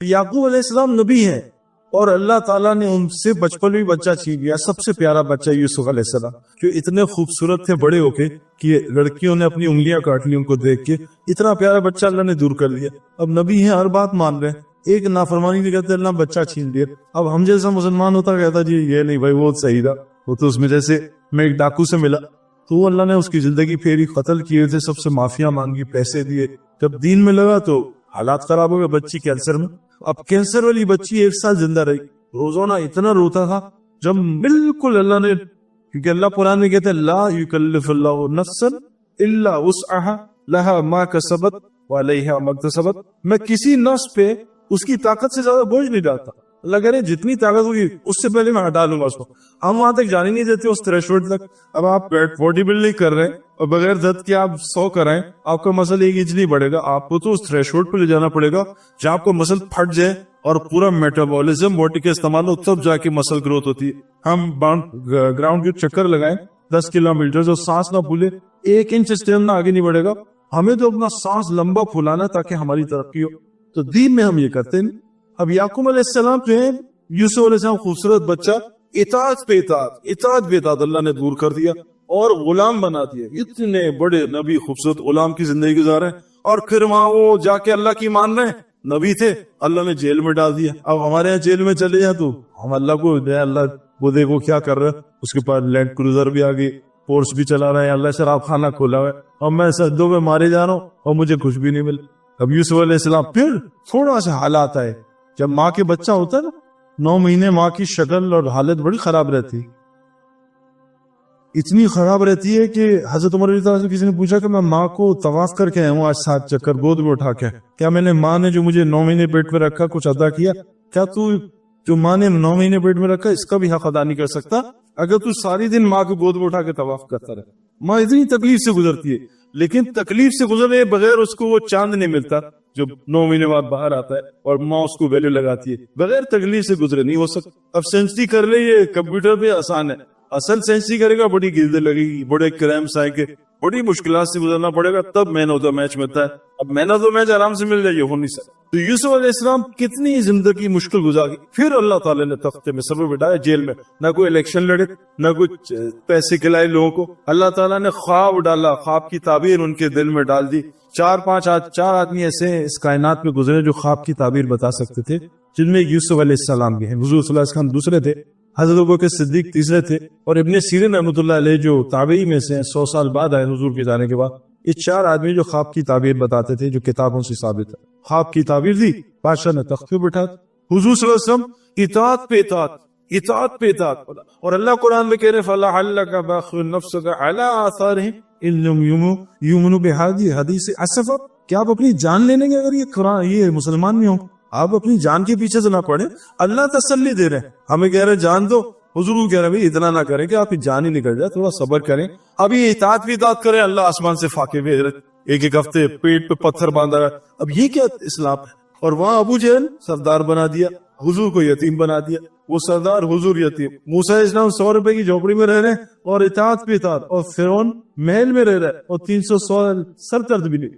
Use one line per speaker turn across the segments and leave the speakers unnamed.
یعقوب علیہ السلام نبی ہیں اور اللہ تعالیٰ نے ان سے بچپن میں بچہ چھین لیا. سب سے پیارا بچہ یوسف علیہ السلام جو اتنے خوبصورت تھے بڑے ہو کے کہ لڑکیوں نے اپنی انگلیاں کاٹ لی ان کو دیکھ کے. اتنا پیارا بچہ اللہ نے دور کر دیا. اب نبی ہیں ہر بات مان رہے ہیں, ایک نافرمانی بھی کہتے اللہ بچہ چھین لیا. اب ہم جیسا مسلمان ہوتا کہتا جی یہ نہیں بھائی وہ صحیح تھا, وہ تو اس میں جیسے میں ایک ڈاکو سے ملا تو اللہ نے اس کی زندگی پھیری, قتل کیے تھے, سب سے معافیا مانگی, پیسے دیے. جب دین میں لگا تو حالات خراب ہو گئے, بچی کینسر میں. اب کینسر والی بچی 1 سال زندہ رہی, روزانہ اتنا روتا تھا جب بالکل اللہ نے, کیونکہ اللہ قرآن میں کہتے ہیں لا یکلف اللہ نفسا الا وسعها لها ما کسبت وعلیہا ما اکتسبت. میں کسی نفس پہ اس کی طاقت سے زیادہ بوجھ نہیں ڈالتا. اللہ کہہ رہے جتنی طاقت ہوگی اس سے پہلے میں ہٹا لوں گا اس کو. ہم وہاں تک جانے نہیں دیتے اس تھریشولڈ تک. اب آپ باڈی بلڈنگ کر رہے ہیں اور بغیر درد کے آپ 100 کرائیں, آپ کا مسل 1 انچ نہیں بڑھے گا. آپ کو تو اس تھریشولڈ پہ لے جانا پڑے گا جہاں آپ کو مسل پھٹ جائے اور پورا میٹابولزم باڈی کے استعمال ہو, تب جا کے مسل گروتھ ہوتی ہے. ہم گراؤنڈ کے چکر لگائیں 10 کلومیٹر جو سانس نہ پھولے, 1 انچ اسٹیمنا آگے نہیں بڑھے گا. ہمیں تو اپنا سانس لمبا پھولانا تاکہ ہماری ترقی ہو. تو دین میں ہم یہ کرتے ہیں. اب یعقوب علیہ السلام جو ہے, یوسف علیہ السلام خوبصورت بچہ, اطاعت پہ اطاعت اللہ نے دور کر دیا اور غلام بنا دیا. اتنے بڑے نبی خوبصورت غلام کی زندگی گزارے اور پھر وہاں وہ جا کے اللہ کی مان رہے ہیں. نبی تھے, اللہ نے جیل میں ڈال دیا. اب ہمارے یہاں جیل میں چلے جائیں تو ہم اللہ کو اللہ وہ دیکھو کیا کر رہے ہیں, اس کے پاس لینڈ کروزر بھی آ گئی, پورس بھی چلا رہا ہے, اللہ شراب خانہ کھولا ہوا ہے, اور میں سجدوں میں مارے جا رہا ہوں اور مجھے کچھ بھی نہیں ملا. اب یوسف علیہ السلام پھر تھوڑا سا حالات آئے. جب ماں کے بچہ ہوتا ہے نا 9 مہینے, ماں کی شکل اور حالت بڑی خراب رہتی, اتنی خراب رہتی ہے کہ حضرت عمر رضی اللہ عنہ سے کسی نے پوچھا کہ میں ماں کو طواف کر کے آیا ہوں آج 7 چکر گود میں اٹھا کے, کیا میں نے ماں نے جو مجھے 9 مہینے پیٹ میں رکھا کچھ ادا کیا؟ کیا تو جو ماں نے 9 مہینے پیٹ میں رکھا اس کا بھی حق ادا نہیں کر سکتا اگر تو ساری دن ماں کو گود میں اٹھا کے طواف کرتا رہے؟ ماں اتنی تکلیف سے گزرتی ہے, لیکن تکلیف سے گزرنے بغیر اس کو وہ چاند نہیں ملتا جو 9 مہینے بعد باہر آتا ہے اور ماں اس کو ویلیو لگاتی ہے. بغیر تکلیف سے گزرے نہیں ہو سکتا. اب سینچری کر لے, یہ کمپیوٹر پہ آسان ہے, اصل سینچری کرے گا بڑی گردے لگے گی, بڑے کرائمس آئیں گے, بڑی مشکلات سے گزرنا پڑے گا, تب مین آف دا میچ ملتا ہے. اب مین آف دا میچ آرام سے مل جائے, یہ ہو نہیں سکتا. تو یوسف علیہ السلام کتنی زندگی مشکل گزاری, پھر اللہ تعالیٰ نے تختے میں سر بٹھایا جیل میں. نہ کوئی الیکشن لڑے, نہ کوئی پیسے کھلائے لوگوں کو. اللہ تعالیٰ نے خواب ڈالا, خواب کی تعبیر ان کے دل میں ڈال دی. 4 آدمی ایسے اس کائنات میں گزرے جو خواب کی تعبیر بتا سکتے تھے, جن میں یوسف علیہ السلام بھی ہیں. حضور صلی اللہ علیہ وسلم دوسرے تھے, حضرت ابوبکر صدیق تیسرے تھے, اور ابن سیرین رحمۃ اللہ علیہ جو تابعی میں سے 100 سال بعد آئے حضور کے جانے کے بعد. یہ 4 آدمی جو خواب کی تعبیر بتاتے تھے, جو کتابوں سے ثابت ہے. خواب کی تعبیر دی, بادشاہ نے تخت پہ بٹھا. حضور صلی اللہ علیہ وسلم اطاعت پہ اطاعت. اور اللہ قرآن میں کہہ رہے فَلَعَلَّكَ بَاخِعٌ نَفْسَكَ عَلَىٰ آثَارِهِمْ إِن لَّمْ يُؤْمِنُوا بِهَٰذِهِ الْحَدِيثِ أَسَفًا. کیا آپ اپنی جان لے لیں گے اگر یہ مسلمان نہیں ہوں؟ آپ اپنی جان کے پیچھے سے نہ پڑے. اللہ تسلی دے رہے ہیں, ہمیں کہہ رہے جان دو. حضور کہہ رہے اتنا نہ کریں کہ آپ کی جان ہی نکل جائے, تھوڑا صبر کریں. ابھی اطاعت بھی اطاعت کریں, اللہ آسمان سے فاقے بھیج رہے, 1 ہفتے پیٹ پہ پتھر باندھا رہا. اب یہ کیا اسلام ہے؟ اور وہاں ابو جہل سردار بنا دیا, حضور کو یتیم بنا دیا. وہ سردار, حضور یتیم. موسیٰ علیہ السلام 100 روپے کی جھوپڑی میں رہ رہے ہیں اور اطاعت پہ اطاعت, اور فرعون محل میں رہ رہا ہے اور 300 سال سر درد بھی نہیں.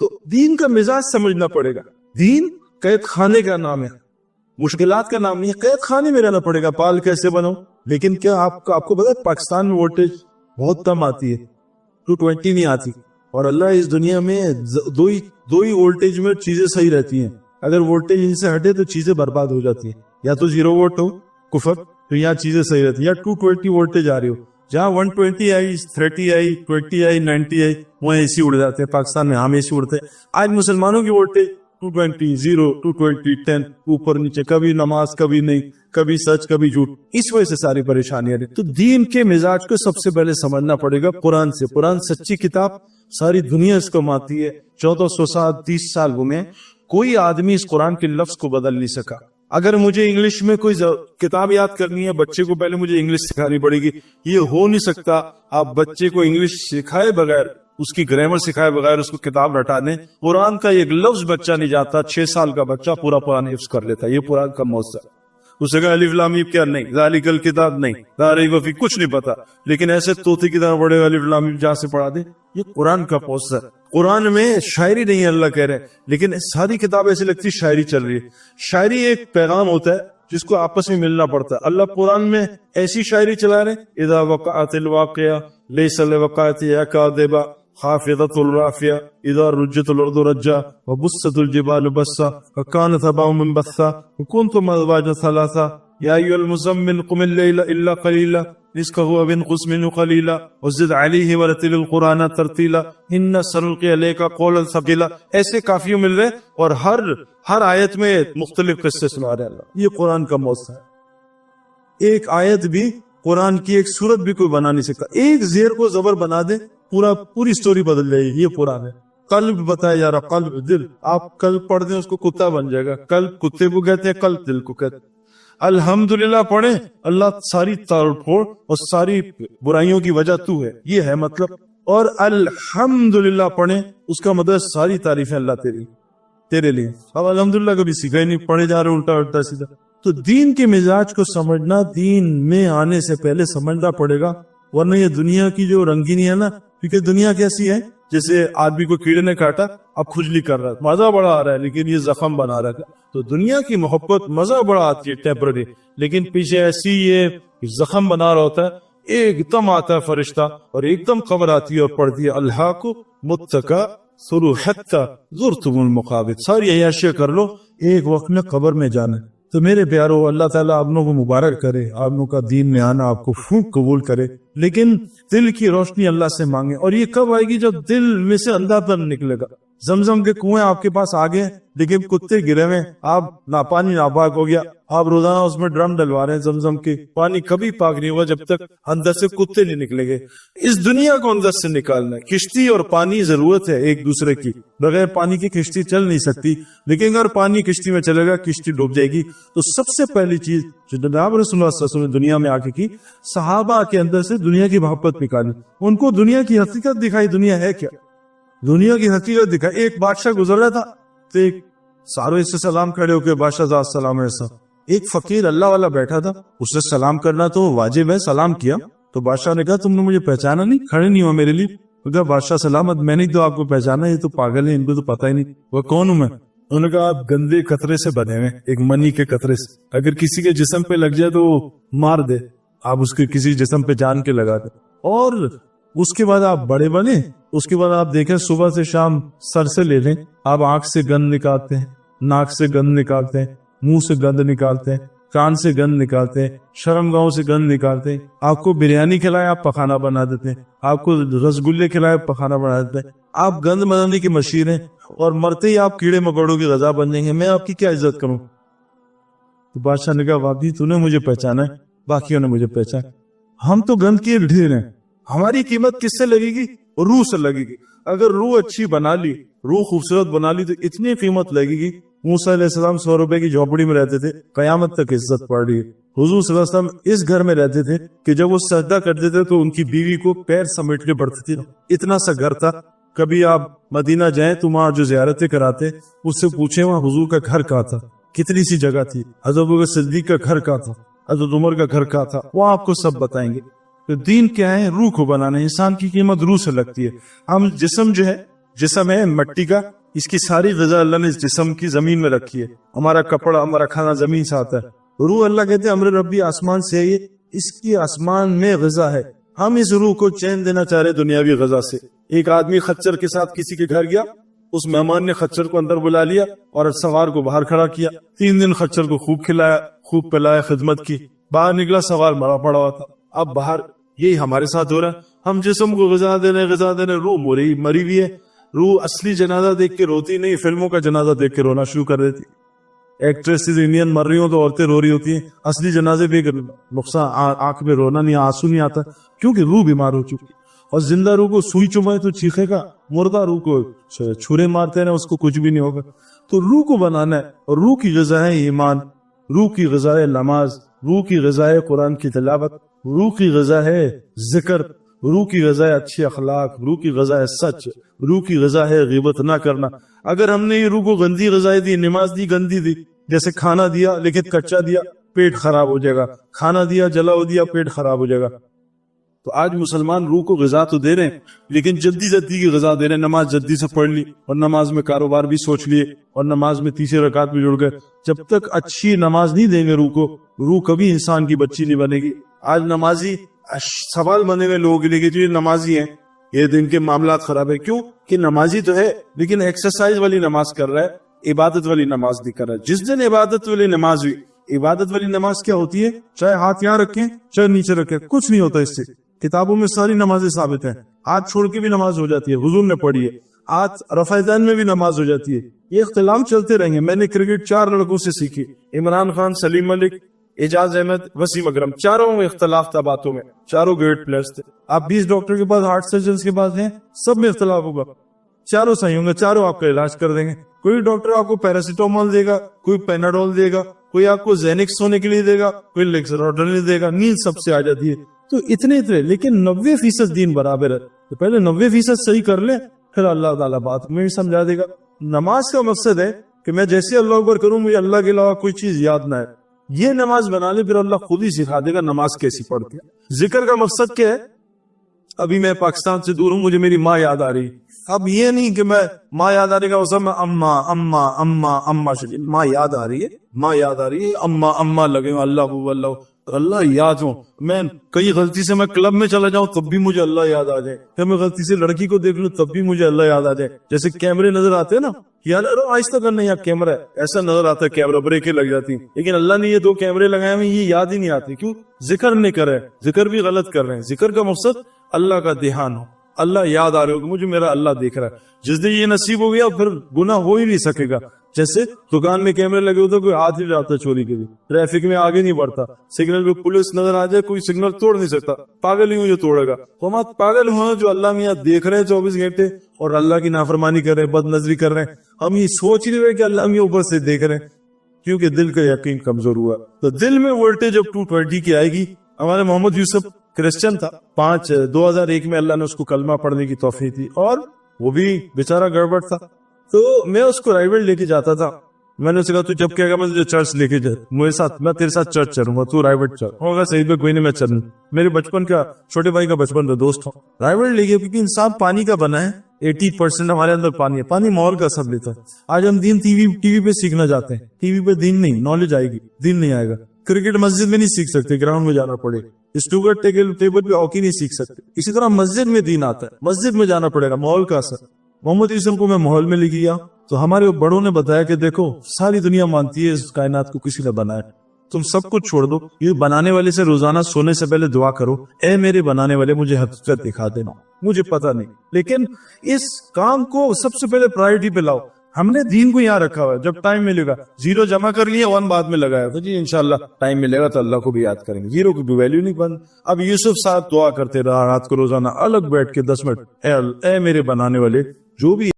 تو دین کا مزاج سمجھنا پڑے گا. دین قید خانے کا نام ہے, مشکلات کا نام نہیں ہے. قید خانے میں رہنا پڑے گا, پال کیسے بنو. لیکن کیا آپ کو پتا ہے پاکستان میں وولٹیج بہت کم آتی ہے, 220 نہیں آتی. اور اللہ اس دنیا میں دو ہی وولٹیج میں چیزیں صحیح رہتی ہیں. اگر وولٹیج ان سے ہٹے تو چیزیں برباد ہو جاتی ہیں. یا تو 0 وولٹ ہو کفر, تو یہاں چیزیں صحیح رہتی ہیں. یا 220 وولٹیج آ رہی ہو, جہاں 120 آئی, 30 آئی, 20 آئی, 90 آئی, وہاں اے سی اڑ جاتے ہیں. پاکستان میں ہم اے سی اڑتے ہیں. آج مسلمانوں کی وولٹیج 220, 0, 220, 10, اوپر نیچے, کبھی نماز کبھی نہیں, کبھی سچ کبھی جھوٹ. اس وجہ سے ساری پریشانیاں. تو دین کے مزاج کو سب سے پہلے سمجھنا پڑے گا قرآن سے. قرآن سچی کتاب, ساری دنیا اس کو مانتی ہے. 1400 سال 30 سال گھومے, کوئی آدمی اس قرآن کے لفظ کو بدل نہیں سکا. اگر مجھے انگلش میں کوئی کتاب یاد کرنی ہے, بچے کو پہلے مجھے انگلش سکھانی پڑے گی. یہ ہو نہیں سکتا. آپ بچے کو انگلش سکھائے بغیر, اس کی گرامر سکھائے بغیر اس کو کتاب رٹا دیں, قرآن کا ایک لفظ بچہ نہیں جاتا. 6 سال کا بچہ پورا قرآن حفظ کر لیتا ہے. یہ قرآن کا معجزہ. اسے کہا الف لام میم کیا نہیں, ذالک الکتاب نہیں, لا ریب فیہ کچھ نہیں پتا, لیکن ایسے طوطے کی طرح بڑے الف لام میم جہاں سے پڑھا دے. یہ قرآن کا معجزہ. قرآن میں شاعری نہیں اللہ کہہ رہے ہیں، لیکن ساری کتاب ایسی لگتی شاعری چل رہی ہے. شاعری ایک پیغام ہوتا ہے جس کو آپس میں ملنا پڑتا ہے. اللہ قرآن میں ایسی شاعری چلا رہے ہیں، اذا وقعت الواقعہ لیس لوقعتها کاذبہ خافضۃ الرافعہ اذا رجت الارض رجا وبست الجبال بسا وكانت هباء منبثا وكنتم ازواجا ثلاثا یا ایھا المزمل قم الليل الا قلیلا نصفه او انقص منه قلیلا وزد علیہ ورتل القرآن ترتیلا ان سنلقی علیک قولا ثقیلا. ایسے کافی مل رہے اور ہر آیت میں مختلف قصے سنا رہے اللہ. یہ قرآن کا موضوع ہے. ایک آیت بھی قرآن کی ایک سورت بھی کوئی بنا نہیں سکتا. ایک زیر کو زبر بنا دے پوری سٹوری بدل جائے گی. یہ قرآن ہے. قلب بتایا جا رہا، قلب دل. آپ قلب پڑھ دیں اس کو کتا بن جائے گا. قلب کتے کو کہتے ہیں، قلب دل کو کہتے ہیں. الحمدللہ پڑھیں، اللہ ساری توڑ پھوڑ اور ساری برائیوں کی وجہ تو ہے، یہ ہے مطلب. اور الحمدللہ پڑھیں اس کا مطلب ساری تعریفیں اللہ تیرے لیے. اب الحمدللہ کبھی سیکھا ہی نہیں، پڑھے جا رہے الٹا الٹا سیدھا. تو دین کے مزاج کو سمجھنا دین میں آنے سے پہلے سمجھنا پڑے گا، ورنہ یہ دنیا کی جو رنگینی ہے نا، کیونکہ دنیا کیسی ہے جیسے آدمی کو کیڑے نے کاٹا، اب کھجلی کر رہا ہے، مزہ بڑا آ رہا ہے لیکن یہ زخم بنا رہا ہے. تو دنیا کی محبت مزہ بڑا آتی ہے ٹیمپرری، لیکن پیچھے ایسی یہ زخم بنا رہا ہوتا ہے. ایک دم آتا ہے فرشتہ اور ایک دم خبر آتی ہے اور پڑھتی ہے الحاق متکا سرو حتی زرتم المقابر. ساری عیاشیاں کر لو، ایک وقت میں قبر میں جانا. تو میرے پیارو، اللہ تعالیٰ آپ لوگوں کو مبارک کرے، آپ لوگوں کا دین میں آنا آپ کو خوب قبول کرے، لیکن دل کی روشنی اللہ سے مانگے. اور یہ کب آئے گی؟ جب دل میں سے اندھا پن نکلے گا. زمزم کے کنویں آپ کے پاس آگے لیکن کتے گرے ہوئے، آپ پانی ناپاک ہو گیا، آپ روزانہ اس میں ڈرم ڈلوا رہے ہیں زمزم کے. پانی کبھی پاک نہیں ہوا جب تک اندر سے کتے نہیں نکلے گے. اس دنیا کو اندر سے نکالنا ہے. کشتی اور پانی ضرورت ہے ایک دوسرے کی، بغیر پانی کی کشتی چل نہیں سکتی. لیکن اگر پانی کشتی میں چلے گا کشتی ڈوب جائے گی. تو سب سے پہلی چیز جو جناب رسول اللہ صلی اللہ علیہ وسلم نے دنیا میں آ کے کی، صحابہ کے اندر سے دنیا کی محبت نکالی. ان کو دنیا کی حقیقت دکھائی، دنیا ہے کیا، دنیا کی حقیقت دکھائی. ایک بادشاہ گزر رہا تھا تو ایک سارے سے سلام کھڑے ہو کے بادشاہ ذات سلام ایسا. ایک فقیر اللہ والا بیٹھا تھا، اس سے سلام کرنا تو واجب ہے، سلام کیا. تو بادشاہ نے کہا تم نے مجھے پہچانا نہیں، کھڑے نہیں ہو میرے لیے. کہا بادشاہ سلامت، میں نہیں تو آپ کو پہچانا، یہ تو پاگل ہے، ان کو تو پتہ ہی نہیں وہ کون ہوں میں. انہوں نے کہا آپ گندے قطرے سے بنے ہوئے، ایک منی کے قطرے سے. اگر کسی کے جسم پہ لگ جائے تو وہ مار دے، آپ اس کے کسی جسم پہ جان کے لگا دیں. اور اس کے بعد آپ بڑے بنے، اس کے بعد آپ دیکھیں صبح سے شام سر سے لے لیں، آپ آنکھ سے گند نکالتے ہیں، ناک سے گند نکالتے ہیں، منہ سے گند نکالتے ہیں، کان سے گند نکالتے ہیں، شرم گاہوں سے گند نکالتے ہیں. آپ کو بریانی کھلائے آپ پخانا بنا دیتے ہیں، آپ کو رسگلے کھلائے پخانا بنا دیتے ہیں. آپ گند بنانے کی مشیر ہیں اور مرتے ہی آپ کیڑے مکوڑوں کی غذا بن جائیں گے. میں آپ کی کیا عزت کروں؟ تو بادشاہ نے کہا واقعی تو نے مجھے پہچانا ہے، باقیوں نے مجھے پہچانا. ہم تو گند کے ڈھیر ہیں، ہماری قیمت کس سے لگے گی؟ روح سے لگے گی. اگر روح اچھی بنا لی، روح خوبصورت بنا لی تو اتنی قیمت لگے گی. موسیٰ علیہ السلام 100 روپے کی جھوپڑی میں رہتے تھے، قیامت تک عزت پڑ رہی ہے. حضور صلی اللہ علیہ وسلم اس گھر میں رہتے تھے کہ جب وہ سجدہ کرتے تھے تو ان کی بیوی کو پیر سمیٹ کے بڑھتی تھی. اتنا سا گھر تھا. کبھی آپ مدینہ جائیں تو وہاں جو زیارتیں کراتے اس سے پوچھیں وہاں حضور کا گھر کہاں تھا، کتنی سی جگہ تھی، حضرت ابوبکر صدیق کا گھر کہاں تھا، حضرت عمر کا گھر کہاں تھا، وہ آپ کو سب بتائیں گے. تو دین کیا ہے؟ روح کو بنانا. انسان کی قیمت روح سے لگتی ہے. ہم جسم ہے مٹی کا، اس کی ساری غذا اللہ نے اس جسم کی زمین میں رکھی ہے. ہمارا کپڑا ہمارا کھانا زمین سے آتا ہے. روح اللہ کہتے ہیں امر ربی آسمان سے ہے، اس کی آسمان میں غذا ہے. ہم اس روح کو چین دینا چاہ رہے دنیاوی غذا سے. ایک آدمی خچر کے ساتھ کسی کے گھر گیا، اس مہمان نے خچر کو اندر بلا لیا اور سوار کو باہر کھڑا کیا. 3 دن خچر کو خوب کھلایا، خوب پلایا، خدمت کی. باہر نکلا سوار مرا پڑا ہوا تھا. اب باہر یہی ہمارے ساتھ ہو رہا ہے. ہم جسم کو غذا دے رہے، روح مری ہوئی ہے. روح اصلی جنازہ دیکھ کے روتی نہیں، فلموں کا جنازہ دیکھ کے رونا شروع کر دیتی. ایکٹریسز انڈین مر رہی ہوں تو عورتیں رو رہی ہوتی ہیں. اصلی جنازے بھی نقصان، آنکھ میں رونا نہیں، آنسو نہیں آتا، کیونکہ روح بیمار ہو چکی. اور زندہ روح کو سوئی چبھائے تو چیخے گا، مردہ روح کو چھرے مارتے ہیں اس کو کچھ بھی نہیں ہوگا. تو روح کو بنانا ہے. اور روح کی غذا ہے ایمان، روح کی غذا ہے نماز، روح کی غذا ہے قرآن کی تلاوت، روح کی غذا ہے ذکر، روح کی غذا ہے اچھے اخلاق، روح کی غذا ہے سچ، روح کی غذا ہے غیبت نہ کرنا. اگر ہم نے یہ روح کو گندی غذائیں دی، نماز دی گندی دی، جیسے کھانا دیا لیکن کچا دیا پیٹ خراب ہو جائے گا، کھانا دیا جلاؤ دیا پیٹ خراب ہو جائے گا. تو آج مسلمان روح کو غذا تو دے رہے ہیں لیکن جلدی جلدی کی غذا دے رہے ہیں. نماز جلدی سے پڑھ لی اور نماز میں کاروبار بھی سوچ لیے اور نماز میں تیسری رکعت میں جڑ گئے. جب تک اچھی نماز نہیں دیں گے روح کو, روح کبھی انسان کی بچی نہیں بنے گی. آج نمازی سوال بنے ہوئے لوگوں کے لیے کہ جو یہ نمازی ہیں یہ دن کے معاملات خراب ہے. کیوں کہ نمازی تو ہے لیکن ایکسرسائز والی نماز کر رہا ہے, عبادت والی نماز نہیں کر رہا ہے. جس دن عبادت والی نماز ہوئی, عبادت والی نماز کیا ہوتی ہے؟ چاہے ہاتھ یہاں رکھیں چاہے نیچے رکھیں, کچھ نہیں ہوتا اس سے. کتابوں میں ساری نمازیں ثابت ہیں. ہاتھ چھوڑ کے بھی نماز ہو جاتی ہے, حضور نے پڑھی ہے. ہاتھ رفع دین میں بھی نماز ہو جاتی ہے. یہ اختلاف چلتے رہیں گے. میں نے کرکٹ 4 لڑکوں سے سیکھی, عمران خان, سلیم ملک, اعجاز احمد, وسیم اکرم. چاروں میں اختلاف تھا باتوں میں, چاروں گریٹ پلیئرز تھے. آپ 20 ڈاکٹر کے پاس, ہارٹ سرجنز کے پاس ہیں, سب میں اختلاف ہوگا. چاروں صحیح ہوں گے, چاروں آپ کا علاج کر دیں گے. کوئی ڈاکٹر آپ کو پیراسیٹامول دے گا, کوئی پیناڈول دے گا, کوئی آپ کو زینکس ہونے کے لیے دے گا, کوئی لیکسرڈل دے گا. نیند سب سے آ جاتی ہے. تو اتنے لیکن 90% دین برابر ہے. تو پہلے 90% صحیح کر لیں, پھر اللہ تعالیٰ بات میں سمجھا دے گا. نماز کا مقصد ہے کہ میں جیسے اللہ اکبر کروں مجھے اللہ کے علاوہ کوئی چیز یاد نہ ہے. یہ نماز بنا لے, پھر اللہ خود ہی سکھا دے گا نماز کیسی پڑھتے ہیں. ذکر کا مقصد کیا ہے؟ ابھی میں پاکستان سے دور ہوں, مجھے میری ماں یاد آ رہی. اب یہ نہیں کہ میں ماں یاد آ رہی کا میں اما اما اما اما شریف, ماں یاد آ رہی ہے, ماں یاد آ رہی ہے, اما اما لگے ہوں, اللہ یاد ہوں. میں کئی غلطی سے میں کلب میں چلا جاؤں تب بھی مجھے اللہ یاد آ جائے. پھر میں غلطی سے لڑکی کو دیکھ لوں تب بھی مجھے اللہ یاد آ جائے. جیسے کیمرے نظر آتے ہیں نا, یار آہستہ کرنا, یا کیمرہ ہے, ایسا نظر آتا ہے کیمرہ, بریکیں لگ جاتی ہیں. لیکن اللہ نے یہ 2 کیمرے لگائے ہوئے, یہ یاد ہی نہیں آتی. کیوں؟ ذکر نہیں کر رہے, ذکر بھی غلط کر رہے ہیں. ذکر کا مقصد اللہ کا دھیان ہو, اللہ یاد آ رہے ہو کہ مجھے میرا اللہ دیکھ رہا ہے. جس دن یہ نصیب ہو گیا پھر گناہ ہو ہی نہیں سکے گا. جیسے دکان میں کیمرے لگے ہوتے, کوئی ہاتھ نہیں جاتا چوری کے لیے, ٹریفک میں آگے نہیں بڑھتا, سگنل پہ پولیس نظر آ جائے کوئی سگنل توڑ نہیں سکتا. پاگل ہی ہوں جو توڑے گا. ہم پاگل ہوں جو اللہ میاں دیکھ رہے ہیں 24 گھنٹے اور اللہ کی نافرمانی کر رہے ہیں, بد نظری کر رہے ہیں. ہم یہ سوچ ہی نہیں رہے کہ اللہ میاں اوپر سے دیکھ رہے ہیں, کیونکہ دل کا یقین کمزور ہوا. تو دل میں وولٹیج اب 220 کی آئے گی. ہمارے محمد یوسف کرسچن تھا, 2001 میں اللہ نے اس کو کلمہ پڑھنے کی توفیق دی, اور وہ بھی بیچارہ گڑبڑ تھا. تو میں اس کو رائیوڈ لے کے جاتا تھا. میں نے اسے کہا تو جب کہے گا میں تجھے چرچ لے کے جائے میرے ساتھ, میں تیرے ساتھ چرچ چلوں گا, تو رائیوڈ چل. ہوگا صحیح پہ کوئی نہیں, میں چلوں. میرے بچپن کا, چھوٹے بھائی کا بچپن کا دوست ہوں. رائیوڈ لے گیا کیونکہ انسان پانی کا بنا ہے. 80% ہمارے اندر پانی ہے. پانی ماحول کا اثر لیتا ہے. آج ہم دین ٹی وی پہ سیکھنا چاہتے ہیں. ٹی وی پہ دین نہیں, نالج آئے گی, دین نہیں آئے گا. کرکٹ مسجد میں نہیں سیکھ سکتے, گراؤنڈ میں جانا پڑے. اسٹوگرٹ ٹیبل پہ ہاکی نہیں سیکھ سکتے. اسی طرح مسجد میں دین آتا ہے, مسجد میں جانا پڑے گا, ماحول کا اثر. محمد یوسف کو میں ماحول میں لے گیا تو ہمارے بڑوں نے بتایا کہ دیکھو ساری دنیا مانتی ہے اس کائنات کو کسی نے بنایا, تم سب کچھ چھوڑ دو, یہ بنانے والے سے روزانہ سونے سے پہلے دعا کرو, اے میرے بنانے والے مجھے حقیقت دکھا دینا. مجھے پتا نہیں, لیکن اس کام کو سب سے پہلے پرائرٹی پہ لاؤ. ہم نے دین کو یہاں رکھا ہوا ہے, جب ٹائم ملے گا 0 جمع کر لیے 1 بعد میں لگایا تو جی انشاءاللہ ٹائم ملے گا تو اللہ کو بھی یاد کریں گے. 0 کی بھی ویلیو نہیں بند. اب یوسف صاحب دعا کرتے رہا رات کو روزانہ الگ بیٹھ کے 10 منٹ, اے میرے بنانے والے جو بھی